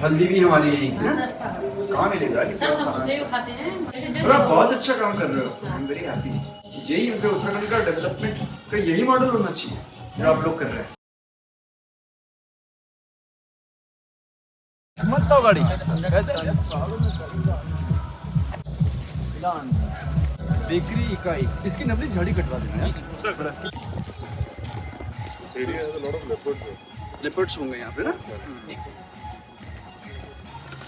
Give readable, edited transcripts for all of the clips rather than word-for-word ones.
हल्दी भी हमारी यही है ना? सर कहाँ मिलेगा? सर सब उसे उठाते हैं वैसे जो और आप बहुत अच्छा काम कर रहे हो। I am very happy. यही मतलब उत्तराखंड का डेवलपमेंट का यही मॉडल होना चाहिए जो आप लोग कर रहे हैं। मत तो गाड़ी बेकरी इकाई इसकी नकली झड़ी कटवा देना यार। लेपर्ड्स होंगे यहाँ पे ना।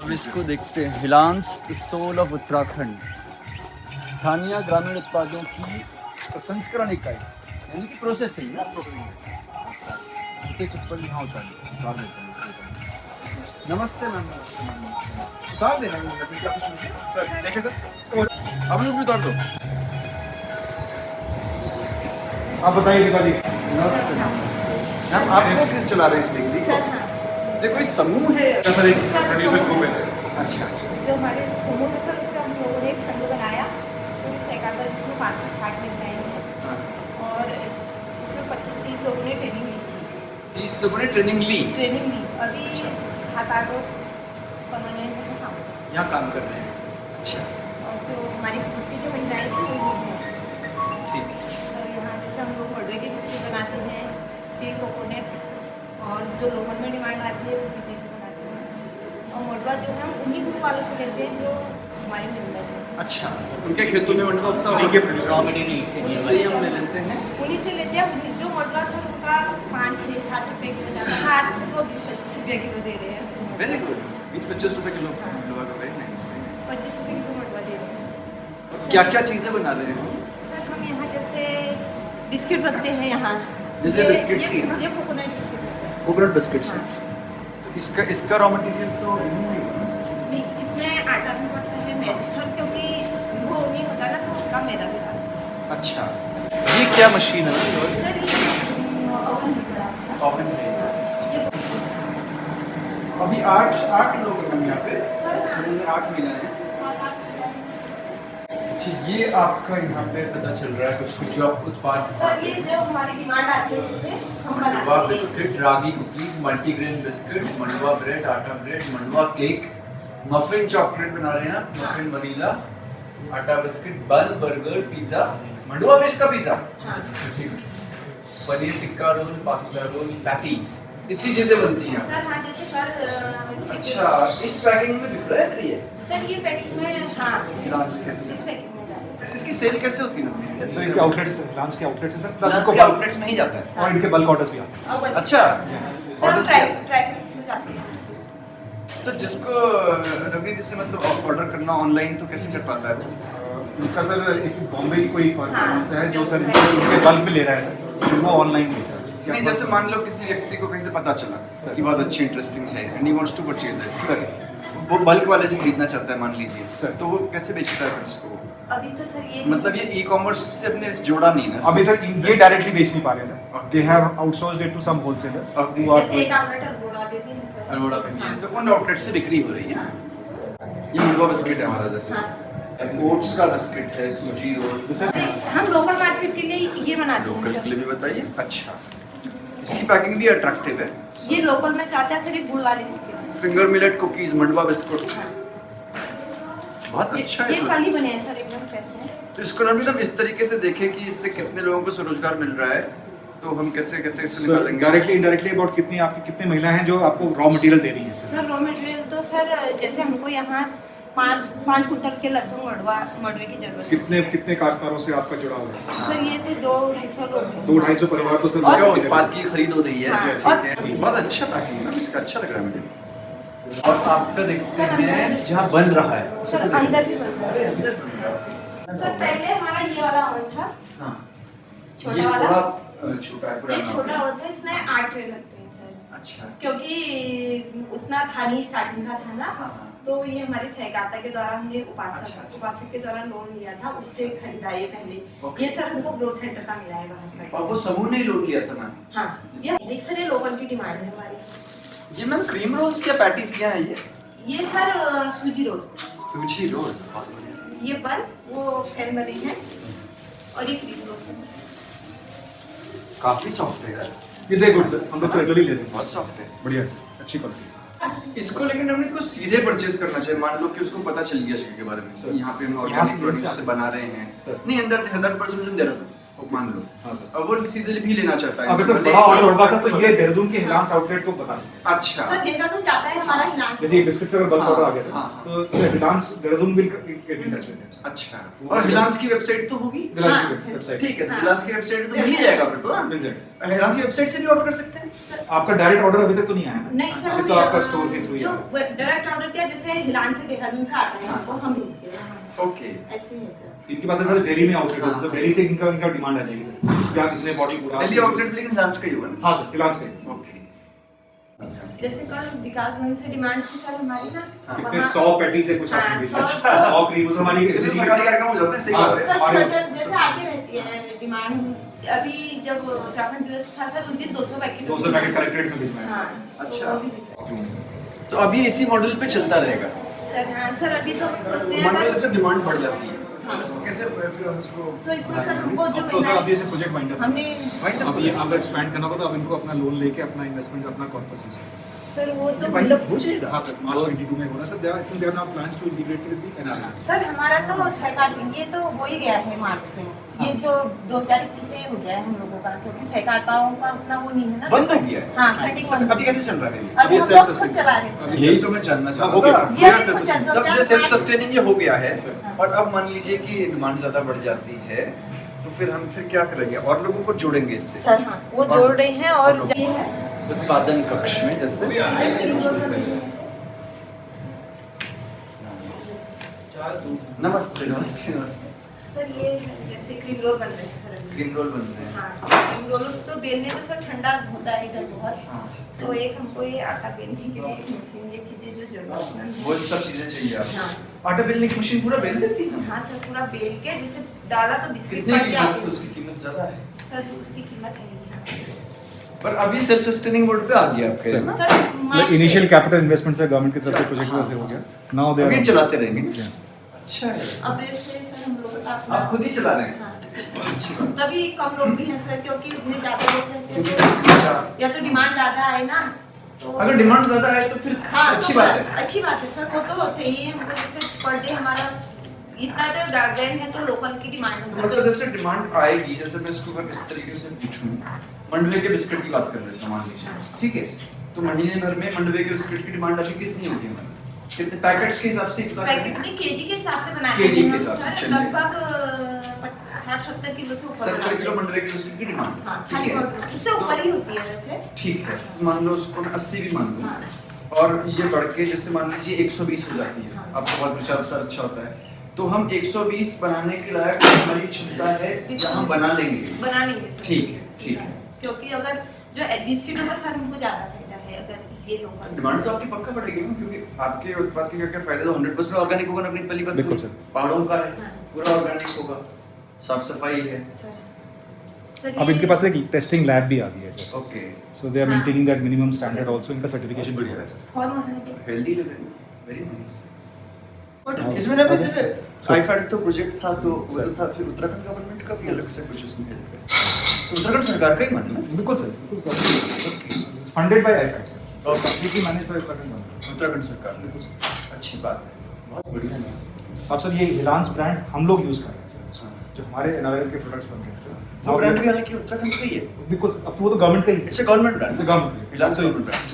अब इसको देखते हैं। Hilans the soul of Uttarakhand, स्थानीय ग्रामीण उत्पादों की प्रसंस्करण इकाई यानी कि प्रोसेसिंग ना। जूते चप्पल यहाँ उतार देते हैं। नमस्ते मैम। उतार देना सर। देखे सर आप लोग भी उतार दो। आप बताइए दीपा जी। नमस्ते मैम। आप लोग चला रहे हैं इस बेकरी को? ये कोई समूह है? सर एक प्रोड्यूसर ग्रुप है सर। अच्छा अच्छा। जो हमारे समूह है सर, उससे हम लोगों ने एक संघ बनाया तो इस का जिसमें 5 स्टार्ट मिल रहे हैं और इसमें 25-30 लोगों ने ट्रेनिंग ली। 30 लोगों ने ट्रेनिंग ली? ट्रेनिंग ली। अभी 7-8 लोग परमानेंट है काम यहाँ काम कर रहे हैं। अच्छा और जो हमारी ग्रुप की जो महिलाएं थी वो लोग हैं। ठीक है। और यहाँ जैसे हम लोग मडवे के बिस्किट बनाते हैं, तेल कोकोनट, और जो लोकल में डिमांड आती है वो चीज़ें भी बनाते हैं। और मडवा जो है हम उन्हीं ग्रुप वालों से लेते हैं जो हमारे मेम्बर हैं। अच्छा उनके खेतों में मंडवा होता है, उनके प्रोड्यूसर उससे ही हम ले लेते हैं। उन्हीं से लेते हैं। जो मडवा सर उनका 5-6-7 रुपये किलो जाता है। आज खुद वो 20-25 रुपये किलो दे रहे हैं। Very good. 20-25 रुपए किलो हाँ। मंडवा का। Very nice. 25 रुपये किलो मडवा दे रहे हैं। क्या क्या चीज़ें बना रहे हैं? सर हम यहाँ जैसे बिस्किट बनते हैं यहाँ। जैसे बिस्किट सी है? ये कोकोनट बिस्किट है सर। कोकोनट बिस्किट से। हाँ। तो इसका रॉ मटेरियल तो इसमें नहीं होगा? नहीं, इसमें आटा भी पड़ता है, मैदा सर, क्योंकि वो नहीं होता ना तो उसका मैदा भी डालते हैं। अच्छा ये क्या मशीन है? सर ये ओवन भी पड़ा है। ओवन है। ये अभी 8 लोग हैं हम यहाँ पे। सर समूह में 8 महिलाएं हैं। 7-8 अच्छा ये आपका यहाँ पे पता चल रहा है कुछ जो आप उत्पाद। सर ये जो हमारी डिमांड आती है जैसे हम मंडवा बनाते हैं। बिस्किट, रागी कुकीज, मल्टीग्रेन बिस्किट, मंडवा ब्रेड, आटा ब्रेड, मंडवा केक, मफिन चॉकलेट बना रहे हैं, मफिन वनीला, आटा बिस्किट, बन, बर्गर, पिज्जा, मंडवा बेस का पिज्जा। हाँ। ठीक है। Paneer tikka roll, pasta roll, patties, इतनी चीजें बनती हैं। सर हाँ जैसे कल अच्छा इस पैकिंग में बिक रहा है ये? सर ये पैकिंग में हाँ लांच कैसे? इस पैकिंग में जाता है। इसकी सेल कैसे होती है? सर इनके आउटलेट्स लांच के आउटलेट्स हैं सर, प्लस लांच इनको के आउटलेट्स में ही जाता है। और इनके बल्क ऑर्डर्स भी आते हैं। और बस अच्छा सर ऑर्डर्स भी आते हैं। ट्रैक में जाते हैं। तो जिसको नवनीत से मतलब ऑर्डर करना ऑनलाइन तो कैसे कर पाता है वो? उनका सर एक बॉम्बे की कोई फर्म हाँ। से है जो सर इनके बल्क में ले रहा है सर, फिर वो ऑनलाइन बेच रहा है। नहीं जैसे मान लो किसी व्यक्ति को कहीं से पता चला सर। कि बहुत अच्छी इंटरेस्टिंग है and he wants to purchase it, sir वो बल्क वाले से खरीदना चाहता है मान लीजिए सर। तो वो कैसे बेचता है फिर उसको? अभी तो सर ये मतलब ये ई कॉमर्स से अपने जोड़ा नहीं ना? अभी सर ये डायरेक्टली बेच नहीं पा रहे हैं sir, they have outsourced it to some wholesalers अब who are जैसे एक आउटलेट अल्मोड़ा पे भी है सर। अरोड़ा पे भी है, तो उन आउटलेट से बिक्री हो रही है। ये मंडवा बिस्किट है हमारा जैसे हाँ ओट्स का बिस्किट है, सूजी रोल। दिस इज हम लोकल मार्केट के लिए ये बनाते हैं लोकल के सर। लिए भी बताइए। अच्छा इसकी पैकिंग भी अट्रैक्टिव है। ये लोकल में चाहते हैं सर, ये गुड़ वाले बिस्किट हैं। फिंगर मिलेट कुकीज, मंडवा बिस्कुट, हाँ। बहुत अच्छा ये है। कल ही बने हैं सर, एकदम फ्रेश हैं। तो इसको नवनीत हम इस तरीके से देखें कि इससे कितने लोगों को स्वरोजगार मिल रहा है, तो हम कैसे कैसे इसको निकालेंगे? डायरेक्टली इनडायरेक्टली अबाउट कितनी आपकी कितनी महिलाएं हैं जो आपको रॉ मटेरियल दे रही हैं सर? सर रॉ मटेरियल तो सर जैसे हमको यहाँ 5 कुंटल के लगभग मडवे की जरूरत है। कितने काश्तकारों से आपका जुड़ा हुआ है सर? सर ये तो 200-250 लोग हैं। 200-250 परिवार तो सर और- क्या उत्पाद की खरीद हो रही है? हाँ, ठीक और- है। बहुत अच्छा पैकिंग है, इसका अच्छा लग रहा है मुझे। और आपका देखते सर, हैं अंदर- जहाँ बन रहा है सर अंदर भी बनता है। अंदर बन रहा है। सर पहले हमारा ये वाला ओवन था, हाँ छोटा ये वाला। थोड़ा छोटा है ये पुराना। छोटा होता है, इसमें 8 ट्रे लगते हैं सर, अच्छा क्योंकि उतना था नहीं, स्टार्टिंग का था ना। हाँ, हाँ। तो ये हमारे सहकारिता के द्वारा हमने अच्छा। उपासक के द्वारा लोन लिया था, उससे खरीदा ये पहले। ओके। ये सर हमको ग्रोथ सेंटर का मिला है बाहर का। और वो समूह ने ही लोन लिया था मैम? हाँ ये देख सर, ये लोकल की डिमांड है हमारी। ये मैम क्रीम रोल्स या पैटीज क्या है ये? ये सर सूजी रोल, सूजी रोल, बहुत बढ़िया। ये बन वो फैन बने हैं, और ये क्रीम रोल है। काफी सॉफ्ट है यार, ये देखो सर, हम लोग तो रेगुलरली ले रहे हैं बहुत सॉफ्ट है। बढ़िया सर, अच्छी क्वालिटी। इसको लेकिन नवनीत को सीधे परचेज करना चाहिए। मान लो कि उसको पता चल गया इसके बारे में, सर। यहाँ पे हम यहाँ से ऑर्गेनिक प्रोड्यूस से बना रहे हैं, सर। नहीं अंदर 100% इज देहरादून मान लो, हाँ सर। अब वो सीधे भी लेना चाहता है। अगर सर बड़ा ऑर्डर होगा सर तो ये देहरादून के हिलांस आउटलेट को बता दें। अच्छा सर देहरादून जाता है हमारा हिलांस। जैसे ये बिस्किट से अगर बल्क हाँ, ऑर्डर आ गया हाँ। सर तो Hilans Dehradun will get in touch with him. अच्छा, और हिलांस की वेबसाइट तो होगी, रिलायंस हाँ, की वेबसाइट ठीक है, हाँ। हिलांस की वेबसाइट तो मिल ही जाएगा फिर तो ना। मिल जाएगा सर। हिलांस की वेबसाइट से भी ऑर्डर कर सकते हैं। आपका डायरेक्ट ऑर्डर अभी तक तो नहीं आया ना? नहीं सर, अभी हम तो आपका ये, स्टोर के थ्रू ही जो आया। डायरेक्ट ऑर्डर किया जैसे हिलांस से देहरादून से आता है वो हम भेजते हैं। ओके, ऐसे है सर। इनके पास है सर दिल्ली में आउटलेट है, तो दिल्ली से इनका डिमांड आ जाएगी सर। क्या इतने बॉडी पूरा दिल्ली आउटलेट लेकिन हिलांस का ही होगा ना। हाँ सर, हिलांस का। ओके, जैसे कल विकास भवन से डिमांड थी सर हमारी ना, कितने वहाँ- 100 पैटी से कुछ हाँ, आपने भेजा। 100 100 क्रीम तो हमारी इसमें सरकारी कार्यक्रम हो जाते हैं, सही हाँ, बात है। सर और- सजल जैसे आती रहती है डिमांड। अभी जब उत्तराखंड दिवस था सर उस दिन 200 पैकेट 200 पैकेट कलेक्ट्रेट में भिजवाए। हाँ, अच्छा। तो वो भी भेजा। तो अभी इसी मॉडल पे चलता रहेगा। सर हाँ सर, अभी तो हम सोच रहे मान लो हैं जैसे डिमांड बढ़ जाती है, हाँ। इसको कैसे फिर हम इसको तो इसमें सर हमको जो अब तो सर अभी से प्रोजेक्ट वाइंड अप हमने अब ये अगर एक्सपैंड करना होगा तो अब इनको अपना लोन लेके अपना इन्वेस्टमेंट अपना कॉर्पस यूज करना है। सर वो तो वाइंड अप हो जाएगा। हाँ सर, मार्च 22 में होना sir. There I think there now plans to integrate with the NRI. Sir हमारा तो सहकार ये तो हो ही गया है मार्च से। ये जो 2021 से हो गया है हम लोगों का, क्योंकि सहकारिताओं का उतना वो नहीं है ना। बंद हो गया है। हाँ, फंडिंग बंद। अभी कैसे चल रहा है? अभी ये हम self लोग खुद sustaining। चला रहे हैं। यही तो मैं जानना चाह हो गया रहा सर। था। ये Yes, अभी yes, कुछ yes, जब ये सेल्फ सस्टेनिंग ये हो गया है सर। और अब मान लीजिए कि डिमांड ज्यादा बढ़ जाती है तो फिर हम क्या करेंगे और लोगों को जोड़ेंगे इससे सर हाँ, वो और- जोड़ रहे हैं और और ये है उत्पादन कक्ष में जैसे इधर क्रीम रोल बन रही है। नमस्ते नमस्ते नमस्ते। सर ये जैसे क्रीम रोल बन रहे हैं सर अभी। क्रीम रोल बन रहे हैं। हाँ, क्रीम रोल तो बेलने में सर ठंडा होता है इधर बहुत। हाँ। तो एक हमको ये आटा बेलने के लिए एक मशीन, ये चीजें जो जरूरतमंद है। वो सब चीजें चाहिए हाँ। आपको। आटा बेलने की मशीन पूरा बेल देती है ना? हाँ सर, पूरा बेल के जैसे डाला तो बिस्किट कितने बन की गया। कीमत है? उसकी कीमत ज्यादा है सर तो उसकी कीमत है ही हाँ। पर अभी सेल्फ सस्टेनिंग मोड पे आ गया आपका ये ना? सर मार्च से- इनिशियल कैपिटल इन्वेस्टमेंट से गवर्नमेंट की तरफ से प्रोजेक्ट हाँ, वैसे हो हाँ। गया। नाउ दे अब ये चलाते रहेंगे ना? Yes. अच्छा है। अप्रैल से सर हम लोग का आप खुद ही चला रहे हैं? हाँ। अच्छी बात। तभी कम लोग भी हैं सर, क्योंकि इतने ज्यादा लोग रहते हैं अच्छा। तो या तो डिमांड ज्यादा आए ना तो अगर डिमांड ज्यादा है तो फिर हाँ अच्छी तो बात है। अच्छी बात है सर, वो तो चाहिए हमको। जैसे पर डे हमारा इतना तो गार्डन है तो लोकल की डिमांड है सर। मतलब जैसे डिमांड आएगी, जैसे मैं इसको अगर इस तरीके से पूछूं, मंडवे के बिस्किट की बात कर लेता हूं मान लीजिए, ठीक है? तो महीने भर में मंडवे के बिस्किट की डिमांड अभी कितनी होगी हमारी? कितने पैकेट्स के हिसाब से कितना पैकेट नहीं, केजी के हिसाब से बनाते केजी हैं के हम हिसाब से, सर, चलिए। लगभग 60-70 किलो से ऊपर 70 बनाते किलो हैं। मंडवे के बिस्किट की डिमांड, हाँ, ठीक खाली है? पाउडर उससे ऊपर ही होती है वैसे। ठीक है, मान लो उसको मैं 80 भी मान लूं हाँ। और ये बढ़ के जैसे मान लीजिए 120 हो जाती है, हाँ। आपको बहुत विचार विचार अच्छा होता है, तो हम 120 बनाने के लायक हमारी क्षमता है या हम बना लेंगे? बना लेंगे सर। ठीक है, ठीक है। क्योंकि अगर जो बिस्किटों का सर हमको ज्यादा फायदा है अगर ये लोकल डिमांड तो आपकी पक्का बढ़ेगी ना, क्योंकि आपके उत्पाद के क्या क्या फायदे? तो 100% ऑर्गेनिक होगा ना, अपनी पली बात बिल्कुल हुई। सर। पहाड़ों का है, हाँ। पूरा ऑर्गेनिक होगा, साफ सफाई है। सर सर अब ये- इनके पास एक टेस्टिंग लैब भी आ गई है sir. Okay, so they are हाँ। Maintaining that minimum standard also. इनका सर्टिफिकेशन भी है सर। और वहाँ पे हेल्दी लिव है, वेरी नाइस। फोटो हाँ। इसमें ना अब- जैसे सर। आईफैड तो प्रोजेक्ट था, तो वो सर। तो था, फिर उत्तराखंड गवर्नमेंट का भी अलग से कुछ उसमें है। तो उत्तराखंड सरकार का ही मानना है? बिल्कुल सर, बिल्कुल फंडेड बाय आईफैड सर और completely manage by Uttarakhand. Uttarakhand सरकार ने, अच्छी बात है, बहुत बढ़िया है। अब सर ये हिलांस ब्रांड हम लोग यूज कर रहे हैं सर, जो हमारे एनआरएल के प्रोडक्ट्स बन रहे हैं सर। वो ब्रांड भी हालांकि उत्तराखंड का ही है। बिल्कुल सर, अब तो वो तो गवर्नमेंट का ही है। It's a government brand, It's a government. Reliance government brand.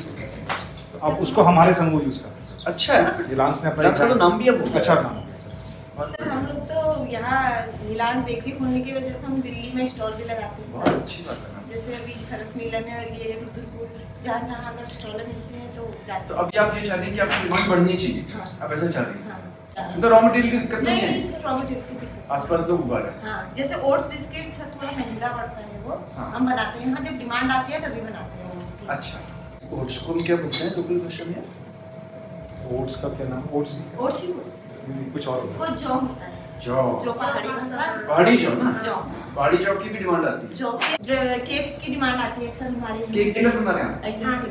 तो अब उसको हमारे संग वो यूज कर रहे हैं सर। अच्छा है ना? रिलायंस ने अपना रिलायंस का तो नाम भी अब हो गया। अच्छा नाम हो गया सर। सर हम लोग तो यहाँ हिलान बेकरी खोलने की वजह से हम दिल्ली में स्टॉल भी लगाते हैं बहुत सर। अच्छी बात है ना। जैसे अभी सरस मेला में और ये रुद्रपुर जहाँ जहाँ अगर स्टॉल मिलते हैं तो जाते तो हैं। अभी आप ये चाह रहे हैं कि आपकी डिमांड बढ़नी चाहिए, हाँ। आप ऐसा चाह रहे हैं? हाँ। तो रॉ मटेरियल की दिक्कत नहीं नहीं नहीं है, सर, रॉ मटेरियल की दिक्कत। आसपास लोग उगा रहे हैं। हाँ, जैसे ओट्स बिस्किट सर थोड़ा महंगा पड़ता है वो, हाँ। हम बनाते हैं। हाँ, जब डिमांड आती है तभी बनाते हैं ओट्स की। अच्छा, ओट्स को हम क्या बोलते हैं लोकल भाषा में? ओट्स का क्या नाम? ओट्स ओट्स ही बोलते कुछ और होगा। हैं। वो जौ होता है, जौ। जो पहाड़ी भाषा। पहाड़ी जौ ना? जौ। पहाड़ी जौ की भी डिमांड आती है। जौ के केक की डिमांड आती है सर हमारे यहाँ। केक के पसंद आ रहे हैं? हाँ,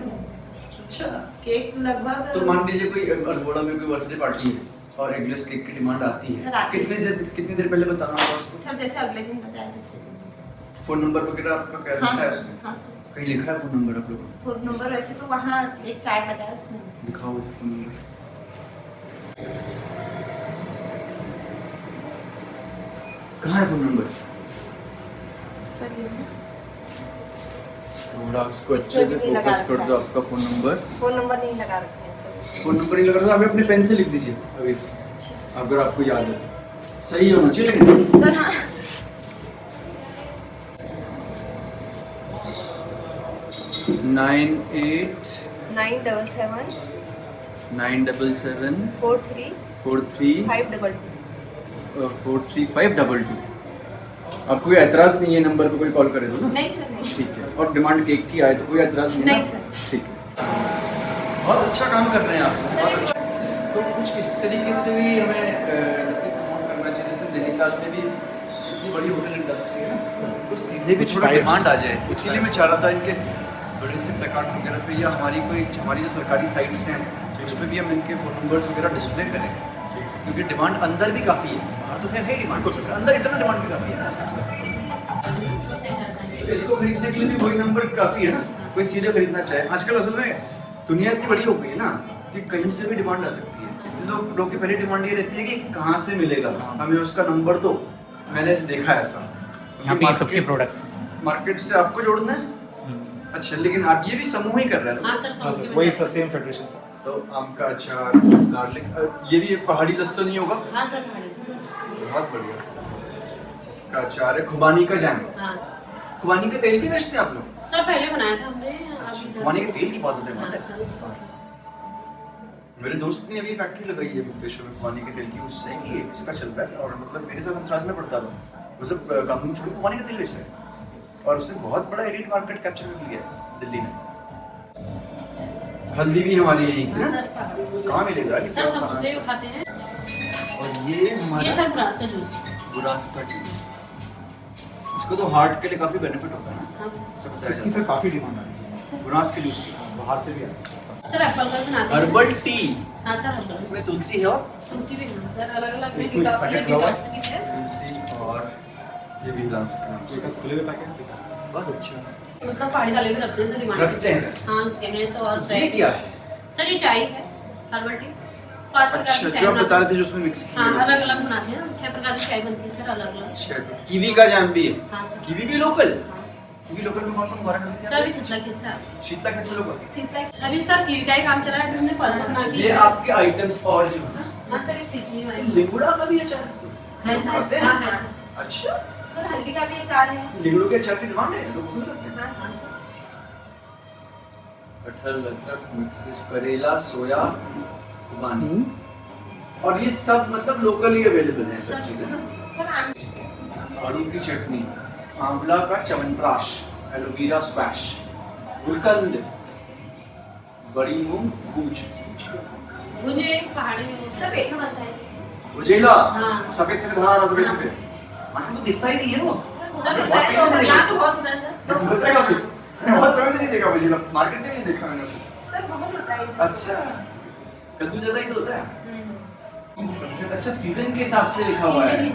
अच्छा, केक लगभग तो मान लीजिए कोई अल्मोड़ा में कोई बर्थडे पार्टी है और एगलेस केक की डिमांड आती सर, है, आती है। कितनी देर पहले बताना होगा उसको? सर जैसे अगले दिन बताया दूसरे दिन। फोन नंबर वगैरह आपका क्या लिखा है उसमें? हाँ सर। कहीं लिखा है फोन नंबर आप लोगों फोन नंबर वैसे तो वहाँ एक चार्ट लगा है उसमें। को? दिखाओ मुझे फोन नंबर। कहाँ है फोन नंबर? सर ये थोड़ा उसको इसमें अच्छे से भी लगा फोकस कर रखा दो है। आपका फोन नंबर। फोन नंबर नहीं लगा रखे हैं सर। फोन नंबर नहीं लगा रहा, अभी अपने पेन से लिख दीजिए अभी, अगर आपको याद है तो। सही होना चाहिए लेकिन। सर हाँ 98 977 977 43 43 522। 43522। आपको कोई एतराज नहीं है नंबर पे कोई कॉल करे तो ना? नहीं सर नहीं। ठीक है। और डिमांड केक की आए तो कोई एतराज नहीं है नहीं ना? सर। ठीक है। बहुत अच्छा काम कर रहे हैं आप, बहुत अच्छा। तो कुछ इस तरीके से भी हमें प्रमोट करना चाहिए, जैसे नैनीताल में भी इतनी बड़ी होटल इंडस्ट्री है ना, कुछ सीधे भी थोड़ा डिमांड आ जाए। इसीलिए मैं चाह रहा था इनके बड़े से प्लेकार्ड वगैरह पे या हमारी जो सरकारी साइट्स हैं उसमें भी हम इनके फ़ोन नंबर्स वगैरह डिस्प्ले करें, क्योंकि डिमांड अंदर भी काफ़ी है। बाहर तो क्या है डिमांड, अंदर इंटरनल डिमांड भी काफ़ी है ना। तो इसको खरीदने के लिए भी वही नंबर काफ़ी है ना, कोई सीधे खरीदना चाहे। आजकल असल में दुनिया इतनी बड़ी हो गई है ना कि कहीं से भी डिमांड आ सकती है, इसलिए तो लोग की पहली डिमांड ये रहती है कि कहाँ से मिलेगा हमें उसका नंबर। तो मैंने देखा है ऐसा, यहाँ पे सबके प्रोडक्ट मार्केट से आपको जोड़ना है। अच्छा, लेकिन आप ये भी समूह ही कर रहे हैं ना? हाँ सर समझ के वही बता- सेम फेडरेशन सर। तो आम का अचार, गार्लिक, ये भी एक पहाड़ी लहसुन ही होगा। हाँ सर पहाड़ी से। बहुत बढ़िया। इसका अचार है, खुबानी का जैम। हाँ खुबानी का तेल भी बेचते हैं आप लोग? सर पहले बनाया था हमने, अभी तो- खुबानी के तेल की बहुत ज़्यादा हाँ, डिमांड सर, उसको- है। मेरे दोस्त ने अभी फैक्ट्री लगाई है मुक्तेश्वर में खुबानी के तेल की, उससे ही इसका चल रहा है। और मतलब मेरे साथ अंतराज में पड़ता था, वो सब कंपनी छोड़ के खुबानी का तेल बेच रहे हैं और उसने बहुत बड़ा एरिया मार्केट कैप्चर कर लिया है दिल्ली में। हल्दी भी हमारी यही है हाँ, ना? सर पहाड़ी से। कहाँ मिलेगा? सर सब उसे ही उठाते हैं। और ये ये हमारा सर बुरास का जूस। बुरास का जूस। इसको तो हार्ट के लिए काफी बेनिफिट होता है ना, हाँ सर। ऐसा बताया इसकी जाता सर काफ़ी डिमांड आ रही है है। बुरास के जूस की सर, बाहर से भी आ रही है। सर एप्पल का बनाते हैं। हर्बल टी, हाँ सर हर्बल। इसमें तुलसी है और तुलसी भी है सर, अलग अलग में एक कोई पैकेट लगा हुआ है? डिटॉक्स भी है। तुलसी और ये भी लांस का नाम से। एक खुले हुए पैकेट दिखा। बहुत अच्छा। मतलब पहाड़ी वाले भी रखते हैं सर डिमांड। रखते हैं वैसे। हाँ रखते हैं तो। और ये क्या है? सर ये चाय है, हर्बल टी। 5 प्रकार अच्छा, की चाय जो आप बता बनाते रहे थे हैं। जो उसमें मिक्स किया हाँ है। अलग अलग बनाते हैं, 6 प्रकार की चाय बनती है सर अलग अलग। अच्छा, कीवी का जैम भी है। हाँ सर। कीवी भी लोकल? हाँ। कीवी लोकल में कौन कौन हमारा नाम क्या सर है? अभी शीतला की सर। शीतला कितने लोग? अभी सर कीवी का ही काम चला है, अभी हमने पल्प बना के। ये आपके आइटम्स और जो है ना, हाँ सर ये सीजनी वाली लिंगुड़ा का भी अचार है सर। खाते हैं? हाँ है सर। अच्छा, सर हल्दी का भी अचार है। लिंगुड़ों के अचार की डिमांड है, लोग पसंद करते हैं। हाँ सर। कटहल, अदरक, मिक्स करेला, सोया, खुबानी, और ये सब मतलब लोकली अवेलेबल है सब चीजें ना। सर आम आलू की चटनी, आंवला का च्यवनप्राश, एलोवेरा स्क्वैश, गुलकंद, बड़ी मूंग, कूच, मुझे पहाड़ी सर पेठा बनता है जिससे। उजेला, हाँ। सफेद सफेद हरा सफेद हाँ। सफेद। वहाँ तो दिखता ही नहीं है वो। सर बहुत होता है, टेस्ट यहाँ तो बहुत होता है सर। ये होता है काफी। मैंने बहुत समय से नहीं देखा उजेला, मार्केट में भी नहीं देखा मैंने उसे। सर बहुत होता है। अच्छा, कद्दू जैसा ही तो होता है। हम्म। अच्छा, सीजन के हिसाब से लिखा हुआ है।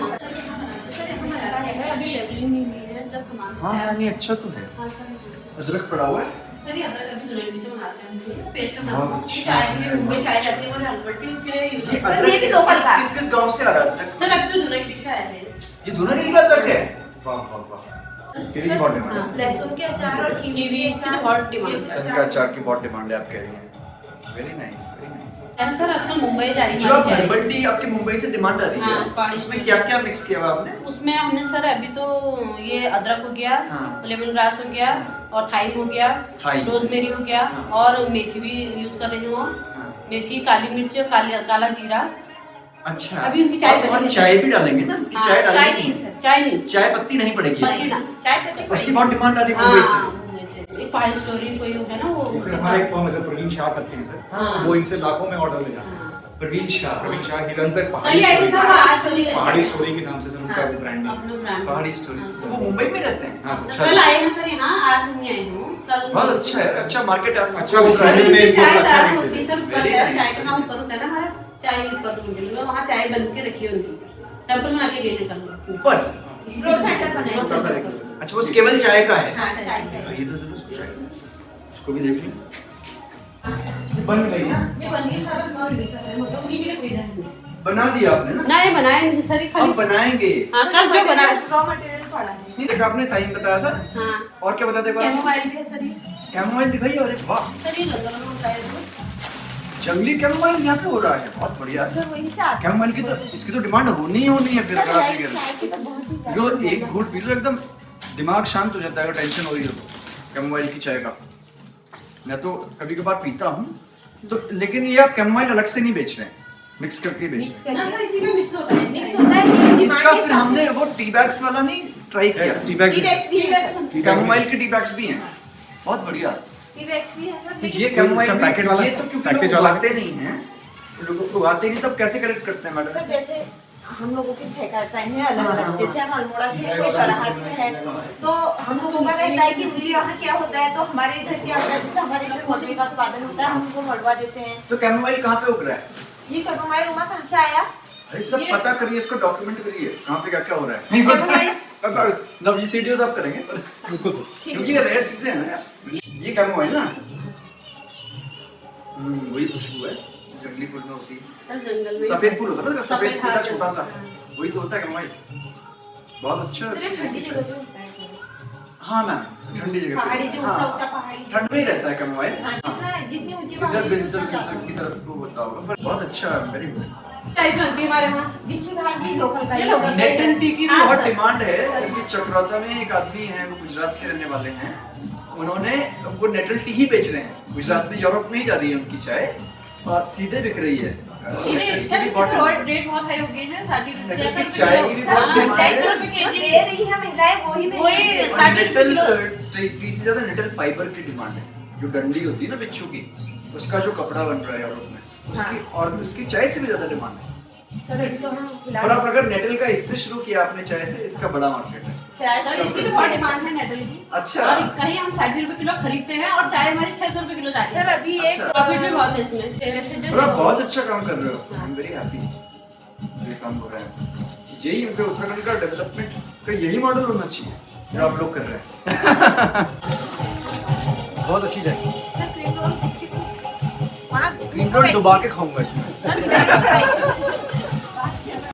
सर हमारा है, अभी लेबलिंग नहीं हुई है, जब सामान हाँ है। नहीं, अच्छा तो है। हाँ सर। अदरक पड़ा हुआ है। सर ये अदरक अभी दुल्हन से बनाते हैं, पेस्ट बहुत बनाते हैं। अच्छा। चाय के लिए मुंबई चाय जाती है और हलवा टी उसके लिए यूज ये करते हैं। अदरक ये भी किस लोकल था। किस किस गांव से आ रहा है अदरक? सर अभी तो दुल्हन से आया है। ये धुनागिरी का अदरक है। वाह वाह वाह। कीवी की बहुत डिमांड है। हाँ। लहसुन के अचार और कीवी भी इसकी तो बहुत डिमांड है। सन का अचार की बहुत डिमांड है, आप कह रही हैं। Very nice, very nice. ऐसा सर आजकल मुंबई जा रही जो आप है हर्बल टी आपके मुंबई से डिमांड आ रही हाँ, है, पहाड़ी इसमें क्या क्या मिक्स किया हुआ आपने? उसमें हमने सर अभी तो ये अदरक हो गया, हाँ। लेमन ग्रास हो गया और थाइम हो गया, थाइम। रोजमेरी हो गया हाँ। और मेथी भी यूज कर रही हूँ। हाँ। मेथी, काली मिर्च, काला जीरा। अच्छा, अभी उनकी चाय और बनी है। चाय भी डालेंगे ना कि हाँ, चाय चाय डालेंगे? नहीं सर, चाय नहीं, चाय पत्ती नहीं पड़ेगी पत्ती इसमें। ना, चाय पत्ती उसकी पड़ेगी। बहुत डिमांड आ रही है हाँ, मुंबई से। मुंबई से। एक पहाड़ी स्टोरी कोई है ना वो जैसे उसके हमारा एक साथ- फर्म है सर, प्रवीण शाह करके हैं सर। हाँ। वो इनसे लाखों में ऑर्डर्स ले जाते हैं sir. Praveen Shah. Praveen Shah, he runs that कल ही आई थी सर, वो आज चली गई। पहाड़ी स्टोरी के नाम से सर उनका हाँ, ब्रांड है। अपना brand। पहाड़ी स्टोरी। हाँ, वो मुंबई में रहते हैं। हाँ सर, सर। कल आए हैं सर यहाँ, आज नहीं आई हूँ कल। बहुत अच्छा है, अच्छा मार्केट है आपका। अच्छा, वो सर, branding में उनकी चाय बहुत अच्छा दार रेट होती है है। सर, ऊपर Very है, nice, चाय का very नाम ऊपर होता है ना हमारा, चाय ऊपर तो मुझे मिला, वहाँ चाय बन के रखी है उनकी, सैंपल बना के गए थे कल। ऊपर ग्रो सेंटर बनाया थोड़ा सा एक तरह से। अच्छा वो केवल चाय का है। हाँ, चाय का। ये तो जरूर उसको चाय का। उसको भी देख लो। ये बन गई ना? ये पनीर सारा सामान लेकर है मतलब उन्हीं के लिए कोई नहीं बना दिया आपने ना? ना ये बनाए नहीं सर अब खाली बनाएंगे। हाँ कल जो बनाए रॉ मटेरियल पड़ा है। नहीं देखा आपने टाइम बताया था। हाँ और क्या बताते थे? कैमोमाइल है सर ये कैमोमाइल दिखाइए। अरे वाह, सर ये जंगल में होता है तो जंगली कैमोमाइल यहाँ पे हो रहा है। बहुत बढ़िया। सर वही से आता है। कैमोमाइल की तो इसकी तो डिमांड होनी ही होनी है फिर सर, अगर आप ये कह रहे चाय की तो बहुत ही हो। इसको तो एक घूंट पी लो एकदम दिमाग शांत हो जाता है अगर टेंशन हो रही हो तो। कैमोमाइल की चाय का मैं तो कभी कभार पीता हूँ तो, लेकिन ये आप कैमोमाइल अलग से नहीं बेच रहे हैं, मिक्स करके बेच मिक्स रहे ना करके सर इसी में मिक्स होता है मिक्स होता है। हैं। इसका फिर हमने वो टी बैग्स वाला नहीं ट्राई किया। टी बैग टी बैग्स भी है सर। कैमोमाइल के टी बैग्स भी हैं, बहुत बढ़िया। टी बैग्स भी है सर। तो ये लेकिन कैमोमाइल इसका पैकेट वाला- ये तो क्योंकि पैकेज लोग वाला- उगाते नहीं हैं, लोग उगाते नहीं तब कैसे करेक्ट करते हैं मैडम? सर जैसे हम लोगों की सहकारिताएं हैं अलग अलग, जैसे हम अल्मोड़ा से है, कोई कराहट से है, तो हम लोगों का रहता है कि उनके यहाँ क्या होता है तो हमारे इधर क्या होता है। जैसे हमारे इधर मलबे का उत्पादन होता है, हम उनको मलबा देते हैं। तो कैमोमाइल कहाँ पे उग रहा है? ये कैमोमाइल उमा कहाँ से आया? अरे सब पता करिए, इसको डॉक्यूमेंट करिए कहाँ पे क्या क्या हो रहा है। नहीं पता नव जी वीडियोस आप करेंगे पर बिल्कुल सर। क्योंकि ये रेयर चीजें हैं ना यार। ये कैमोमाइल ना वही खुशबू है जंगली फूल में होती है। सर जंगल में सफेद फूल होता है ना, सफेद सफेद, फूल हाँ, छोटा सा, हाँ। वही तो होता है कैमोमाइल। बहुत अच्छा सर ये ठंडी जगह पे होता है। हाँ मैम, ठंडी जगह पे। पहाड़ी जो हाँ, ऊंचा ऊंचा पहाड़ी ठंड में ही रहता है कैमोमाइल। हाँ, जितनी ऊंची इधर पहाड़ी बिंसर उतना बिंसर ज्यादा। की तरफ को होता होगा पर बहुत अच्छा, वेरी गुड। टाइप चलती है हमारे वहाँ बिच्छू धान भी लोकल का ये ही लोकल है। नेटल टी की भी हाँ, बहुत सर। डिमांड है क्योंकि चक्राता में एक आदमी है, वो गुजरात के रहने वाले हैं, उन्होंने वो नेटल टी ही बेच रहे हैं। गुजरात में, यूरोप में ही जा रही है उनकी चाय और सीधे बिक रही है। नेटल की सर भी इसके बहुत तो डिमांड है। रेट बहुत हाई हो गए हैं 60 नेटल रुपए की चाय की भी बहुत हाँ, डिमांड 600 है। रुपए केजी दे रही है महिलाएं, वही में वही और 60 नेटल किलो। 30 से ज्यादा नेटल फाइबर की डिमांड है। जो डंडी होती है ना बिच्छू की, उसका जो कपड़ा बन रहा है यूरोप में, उसकी और उसकी चाय से भी ज्यादा डिमांड है। सर अभी तो हम और फिलहाल आप अगर नेटल का इससे शुरू किया आपने चाय से, इसका बड़ा मार्केट है। चाय सर इसकी तो बहुत डिमांड है नेटल की। अच्छा। और कहीं हम 60 रुपए किलो खरीदते हैं और चाय हमारी 600 रुपए किलो जाती है। सर अभी एक अच्छा। प्रॉफिट भी बहुत है इसमें। वैसे जो और आप बहुत अच्छा काम कर रहे हो, आई एम वेरी हैप्पी ये काम हो रहा है। यही उत्तराखंड का डेवलपमेंट का यही मॉडल होना चाहिए जो आप लोग कर रहे हैं। बहुत अच्छी जाएगी। सर क्रीम रोल बिस्किट वहाँ क्रीम रोल डुबा के खाऊंगा इसमें। सर